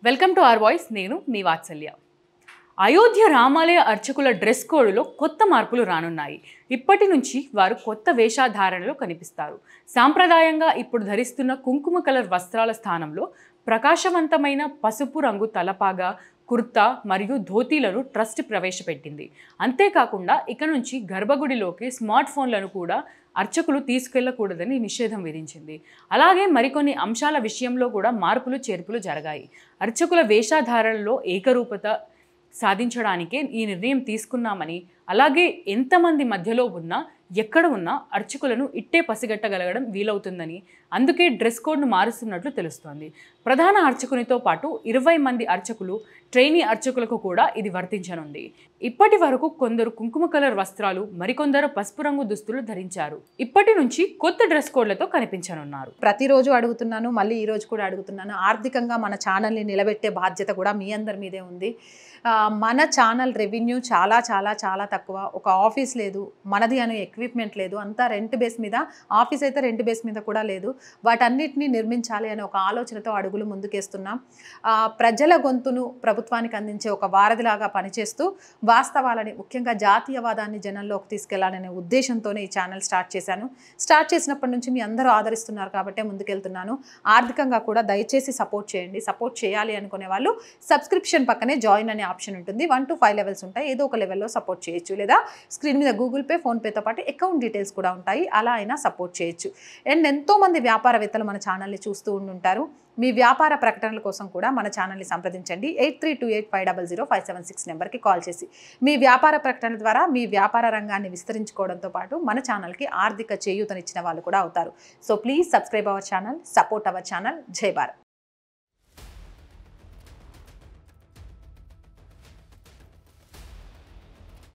Welcome to our voice. నేను మీ వాత్సల్య. అయోధ్య రామాలయ అర్చకుల డ్రెస్ కోడ్లో కొత్త మార్పులు రానున్నాయి. ఇప్పటి నుంచి వారు కొత్త వేషధారణలో కనిపిస్తారు. సాంప్రదాయంగా ఇప్పుడు ధరిస్తున్న కుంకుమ కలర్ వస్త్రాల స్థానంలో ప్రకాశవంతమైన పసుపు రంగు తలపాగా, కుర్తా మరియు ధోతీలను ట్రస్ట్ ప్రవేశపెట్టింది. అంతేకాకుండా ఇక నుంచి గర్భగుడిలోకి స్మార్ట్ ఫోన్లను కూడా అర్చకులు తీసుకెళ్లకూడదని నిషేధం విధించింది. అలాగే మరికొన్ని అంశాల విషయంలో కూడా మార్పులు చేర్పులు జరిగాయి. అర్చకుల వేషధారణలో ఏకరూపత సాధించడానికే ఈ నిర్ణయం తీసుకున్నామని, అలాగే ఎంతమంది మధ్యలో ఉన్నా ఎక్కడ ఉన్నా అర్చకులను ఇట్టే పసిగట్టగలగడం వీలవుతుందని, అందుకే డ్రెస్ కోడ్ను మారుస్తున్నట్లు తెలుస్తోంది. ప్రధాన అర్చకునితో పాటు 20 మంది అర్చకులు, ట్రైనీ అర్చకులకు కూడా ఇది వర్తించనుంది. ఇప్పటి వరకు కొందరు కుంకుమ కలర్ వస్త్రాలు, మరికొందరు పసుపు రంగు దుస్తులు ధరించారు. ఇప్పటి నుంచి కొత్త డ్రెస్ కోడ్లతో కనిపించనున్నారు. ప్రతిరోజు అడుగుతున్నాను, మళ్ళీ ఈరోజు కూడా అడుగుతున్నాను. ఆర్థికంగా మన ఛానల్ని నిలబెట్టే బాధ్యత కూడా మీ అందరి మీదే ఉంది. మన ఛానల్ రెవెన్యూ చాలా చాలా చాలా తక్కువ. ఒక ఆఫీస్ లేదు, మనది అనే ఎక్విప్మెంట్ లేదు, అంతా రెంట్ బేస్ మీద. ఆఫీస్ అయితే రెంట్ బేస్ మీద కూడా లేదు. వాటన్నిటిని నిర్మించాలి అనే ఒక ఆలోచనతో అడుగులు ముందుకేస్తున్నాం. ప్రజల గొంతును ప్రభుత్వానికి అందించే ఒక వారధిలాగా పనిచేస్తూ వాస్తవాలని, ముఖ్యంగా జాతీయవాదాన్ని జనంలోకి తీసుకెళ్లాలనే ఉద్దేశంతోనే ఈ ఛానల్ స్టార్ట్ చేశాను. స్టార్ట్ చేసినప్పటి నుంచి మీ అందరూ ఆదరిస్తున్నారు కాబట్టే ముందుకెళ్తున్నాను. ఆర్థికంగా కూడా దయచేసి సపోర్ట్ చేయండి. సపోర్ట్ చేయాలి అనుకునే వాళ్ళు సబ్స్క్రిప్షన్ పక్కనే జాయిన్ అనే ఆప్షన్ ఉంటుంది. 1 to 5 లెవెల్స్ ఉంటాయి. ఏదో ఒక లెవెల్లో సపోర్ట్ చేయొచ్చు, లేదా స్క్రీన్ మీద గూగుల్ పే, ఫోన్పేతో పాటు అకౌంట్ డీటెయిల్స్ కూడా ఉంటాయి. అలా అయినా సపోర్ట్ చేయొచ్చు. అండ్ ఎంతోమంది వ్యాపారవేత్తలు మన ఛానల్ని చూస్తూ ఉంటుంటారు. మీ వ్యాపార ప్రకటనల కోసం కూడా మన ఛానల్ని సంప్రదించండి. 8328500576 నెంబర్కి కాల్ చేసి మీ వ్యాపార ప్రకటన ద్వారా మీ వ్యాపార రంగాన్ని విస్తరించుకోవడంతో పాటు మన ఛానల్కి ఆర్థిక చేయూతనిచ్చిన వాళ్ళు కూడా అవుతారు. So please subscribe our channel, support our channel. జై భారత్.